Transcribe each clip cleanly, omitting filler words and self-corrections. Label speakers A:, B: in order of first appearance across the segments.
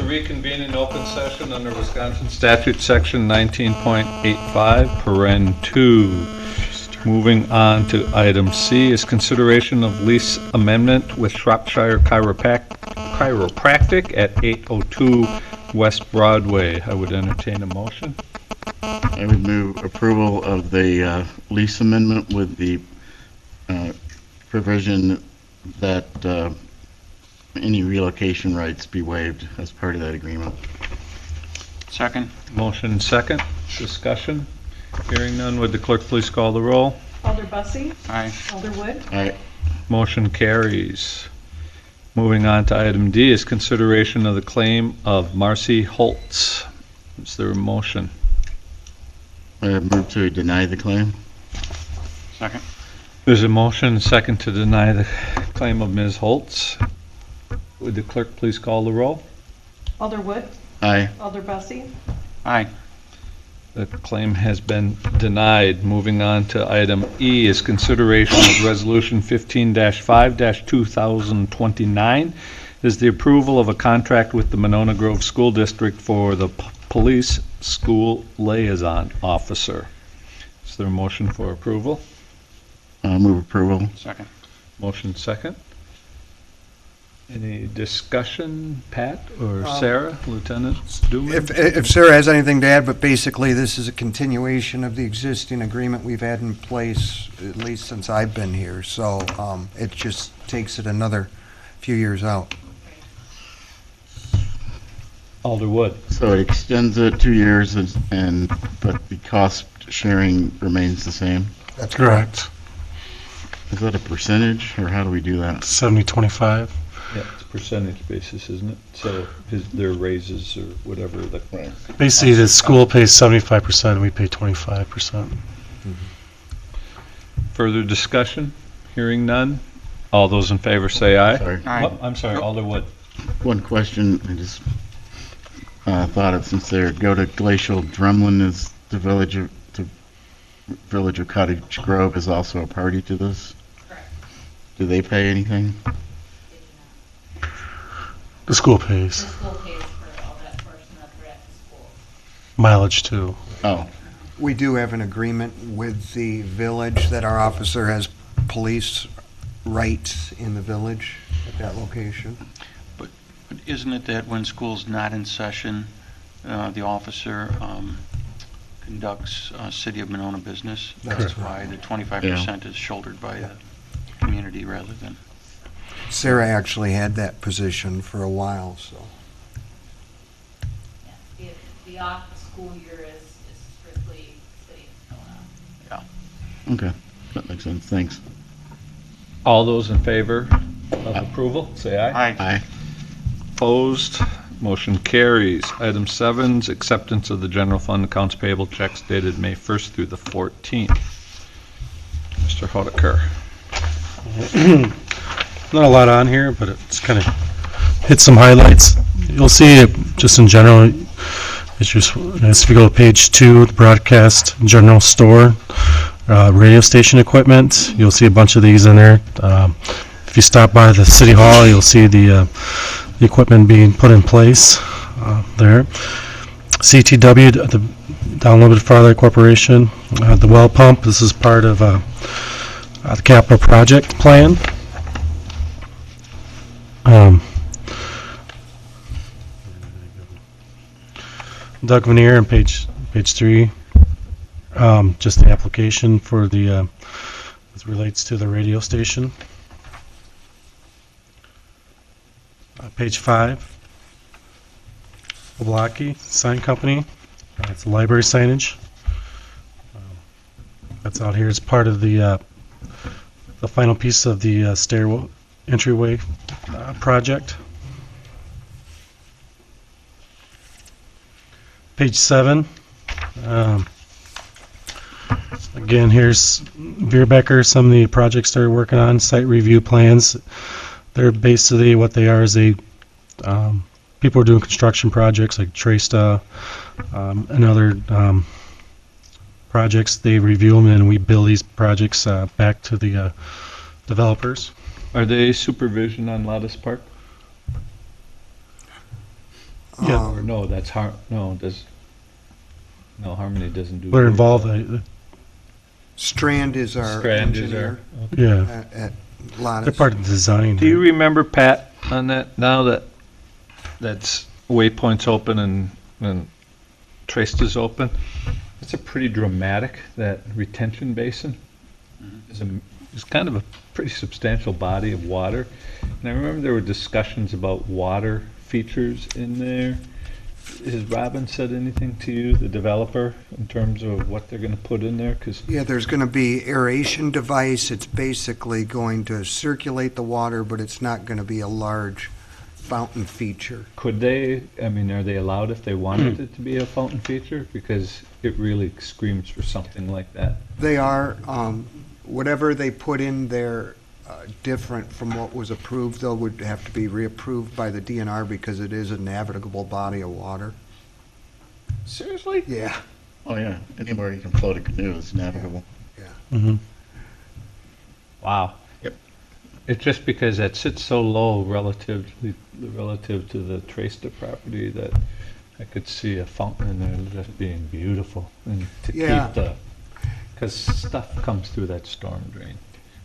A: reconvene in open session under Wisconsin Statute Section 19.85, paren 2. Moving on to item C is consideration of lease amendment with Shropshire Chiropractic at 802 West Broadway. I would entertain a motion.
B: I would move approval of the lease amendment with the provision that any relocation rights be waived as part of that agreement.
C: Second.
A: Motion second. Discussion. Hearing none, would the clerk please call the roll?
D: Alder Bussey?
C: Aye.
D: Alder Wood?
B: Aye.
A: Motion carries. Moving on to item D is consideration of the claim of Marcy Holtz. Is there a motion?
B: I move to deny the claim.
C: Second.
A: There's a motion second to deny the claim of Ms. Holtz. Would the clerk please call the roll?
D: Alder Wood?
B: Aye.
D: Alder Bussey?
C: Aye.
A: The claim has been denied. Moving on to item E is consideration of Resolution 15-5-2029 is the approval of a contract with the Monona Grove School District for the police school liaison officer. Is there a motion for approval?
B: Move approval.
C: Second.
A: Motion second. Any discussion, Pat or Sarah, Lieutenant Duman?
E: If Sarah has anything to add, but basically this is a continuation of the existing agreement we've had in place at least since I've been here. So it just takes it another few years out.
A: Alder Wood.
B: So it extends it 2 years, but the cost sharing remains the same.
E: That's
F: Correct.
B: Is that a percentage, or how do we do that?
F: 70-25.
A: Yeah, it's percentage basis, isn't it? So their raises or whatever.
F: Basically, the school pays 75%, and we pay 25%.
A: Further discussion? Hearing none. All those in favor say aye.
B: Sorry.
C: Aye.
A: Oh, I'm sorry, Alder Wood.
B: One question I just thought of, since they go to Glacial Drumlin, is the Village of Cottage Grove is also a party to this?
G: Correct.
B: Do they pay anything?
F: The school
G: The
F: pays.
G: school pays for all that portion of the rest of school.
F: Mileage, too.
B: Oh,
E: We do have an agreement with the village that our officer has police rights in the village at that location.
C: But isn't it that when school's not in session, the officer conducts City of Monona business? That's why the 25% is shouldered by the community rather than...
E: Sarah actually had that position for a while, so.
G: Yeah, the off-school year is strictly City of Monona.
B: okay. That makes sense. Thanks.
A: All those in favor of approval, say aye.
C: Aye.
B: Aye.
A: Opposed? Motion carries. Item 7 is acceptance of the general fund accounts payable checks dated May 1st through the 14th. Mr. Hodeker.
F: Not a lot on here, but it's kind of hit some highlights. You'll see it just in general. It's just as if you go to page 2, the broadcast general store, radio station equipment. You'll see a bunch of these in there. If you stop by the city hall, you'll see the equipment being put in place there. CTW, down a little bit farther, Corporation, the well pump. This is part of the capital project plan. Doug Veneer on page 3, just the application for the as relates to the radio station. Page 5, Oblaki Sign Company. It's a library signage. That's out here as part of the final piece of the stairwell entryway project. Page 7. Again, here's Veerbecker, some of the projects they're working on, site review plans. They're basically what they are is people are doing construction projects like Tresta and other projects. They review them and we bill these projects back to the developers.
A: Are they supervision on Lattice Park?
F: Yeah.
A: Or no, that's no, Harmony doesn't do.
F: They're
A: roof.
F: involved,
E: Strand is our
A: Strand is
E: engineer
F: yeah,
E: at
F: they're
E: Lotus.
F: part of the design.
A: Do you remember, Pat, on that, now that that's Waypoint's open and Traced is open? It's a pretty dramatic, that retention basin is kind of a pretty substantial body of water. And I remember there were discussions about water features in there. Has Robin said anything to you, the developer, in terms of what they're gonna put in there? 'Cause
E: Yeah, there's going to be aeration device. It's basically going to circulate the water, but it's not going to be a large fountain feature.
A: could they, I mean, are they allowed if they wanted it to be a fountain feature? Because it really screams for something like that.
E: They are, whatever they put in there different from what was approved, though, would have to be reapproved by the DNR because it is a navigable body of water.
A: Seriously?
E: Yeah.
B: Oh, yeah, anywhere you can float a canoe is navigable.
F: Mhm.
A: Wow.
B: Yep.
A: It's just because that sits so low relative to the Traced property that I could see a fountain in there just being beautiful and to
E: Yeah.
A: keep because stuff comes through that storm drain.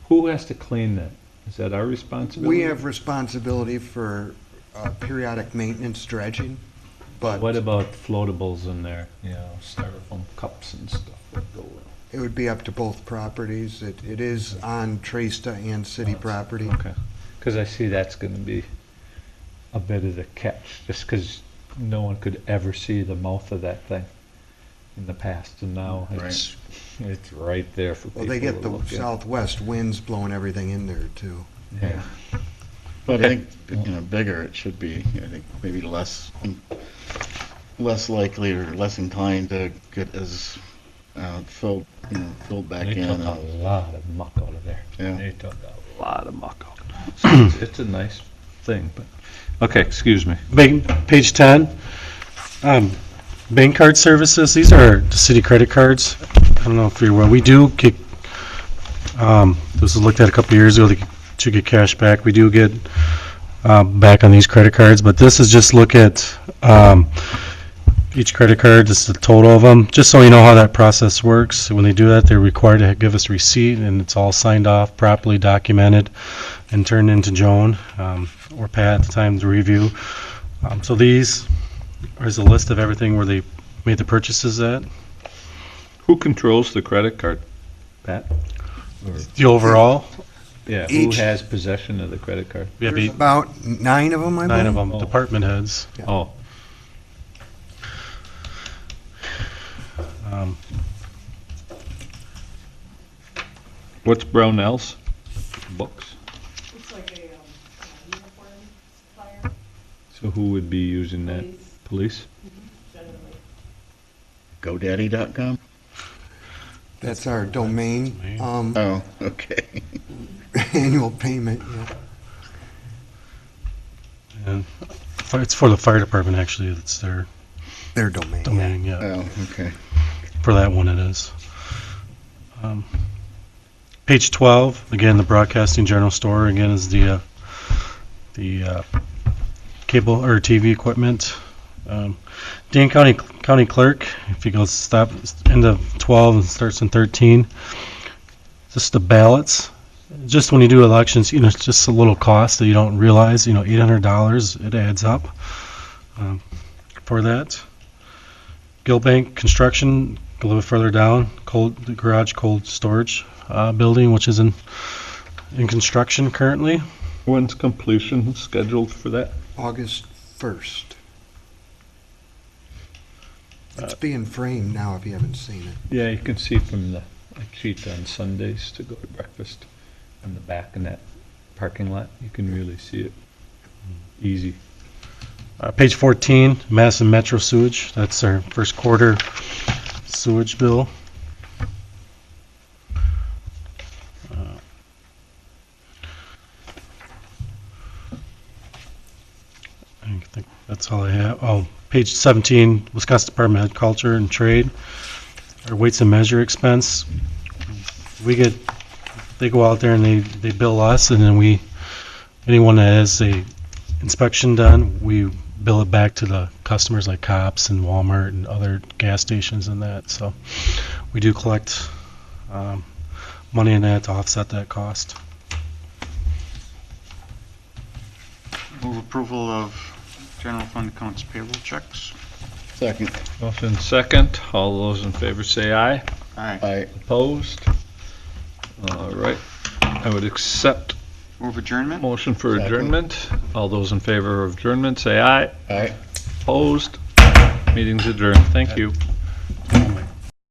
A: Who has to clean that? Is that our responsibility?
E: We have responsibility for periodic maintenance dredging, but
A: What about floatables in there, styrofoam cups and stuff that go with?
E: it would be up to both properties. It is on Tresta and city property.
A: Okay, because I see that's gonna be a bit of the catch, just because no one could ever see the mouth of that thing in the past, and now it's right there for people
E: Well, they get
A: to
E: the
A: look at.
E: southwest winds blowing everything in there, too.
A: Yeah,
B: But I think, bigger it should be, I think maybe less likely or less inclined to get as filled back
A: they
B: in.
A: took a lot of muck out of there.
B: Yeah.
A: They took a lot of muck out. So it's a nice thing, but, okay, excuse me.
F: Page 10, bank card services, these are the city credit cards. I don't know if you're aware, we do get, this was looked at a couple years ago, to get cash back. We do get back on these credit cards, but this is just look at each credit card, just the total of them, just so you know how that process works. When they do that, they're required to give us a receipt, and it's all signed off, properly documented, and turned into Joan or Pat at the time to review. So these is a list of everything where they made the purchases at.
A: Who controls the credit card? Pat?
F: The overall,
A: Yeah, who
E: Each-
A: has possession of the credit card?
F: we have
E: There's about 9 of them, I believe.
F: 9 of them,
A: Oh.
F: department heads.
A: Oh,
F: Um,
A: what's Brownell's? Books?
D: It's like a uniform supplier,
A: So who would be using that?
D: police,
A: Police?
D: generally.
B: GoDaddy.com?
E: That's our domain,
B: Oh, okay.
E: annual payment, yeah.
F: And it's for the fire department, actually, it's their
E: Their domain.
F: domain, yeah.
B: Oh, okay.
F: For that one it is. Page 12, again, the broadcasting general store, again, is the cable or TV equipment. Dane County Clerk, if you go stop end of 12 and starts in 13, just the ballots. Just when you do elections, it's just a little cost that you don't realize, $800, it adds up for that. Gilbank Construction, a little bit further down, the garage cold storage building, which is in construction currently.
A: When's completion scheduled for that?
E: August 1st. It's being framed now if you haven't seen it.
A: Yeah, you can see from the sheet on Sundays to go to breakfast in the back in that parking lot. You can really see it. Easy.
F: Page 14, Madison Metro Sewage. That's our first quarter sewage bill. I think that's all I have. Oh, page 17, Wisconsin Department of Culture and Trade. Our weights and measure expense. They go out there and they bill us, and then anyone that has a inspection done, we bill it back to the customers like Cops and Walmart and other gas stations and that. So we do collect money in that to offset that cost.
C: Move approval of general fund accounts payroll checks.
B: Second.
A: Motion second. All those in favor say aye.
C: Aye.
B: Aye.
A: Opposed? All right. I would accept
C: Move adjournment.
A: motion for
B: Second.
A: adjournment. All those in favor of adjournment say aye.
B: Aye.
A: Opposed? Meeting's adjourned. Thank you.